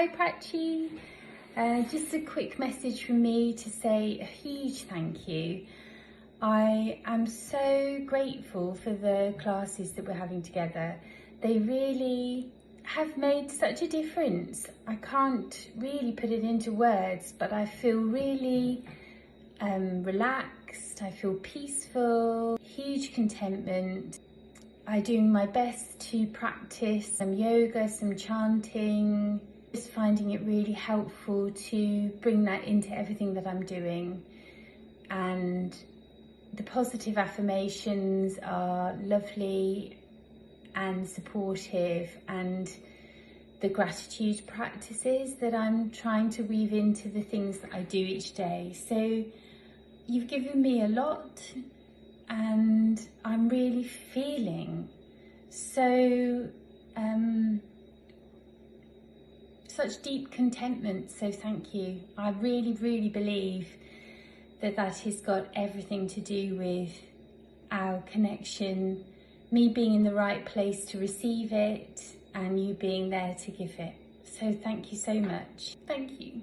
Hi Prachi, just a quick message from me to say a huge thank you. I am so grateful for the classes that we're having together. They really have made such a difference. I can't really put it into words, but I feel really relaxed, I feel peaceful, huge contentment. I'm doing my best to practice some yoga, some chanting, just finding it really helpful to bring that into everything that I'm doing. And the positive affirmations are lovely and supportive, and the gratitude practices that I'm trying to weave into the things that I do each day. So you've given me a lot, and I'm really feeling so such deep contentment, so thank you. I really believe that has got everything to do with our connection, me being in the right place to receive it and you being there to give it. So thank you so much. Thank you.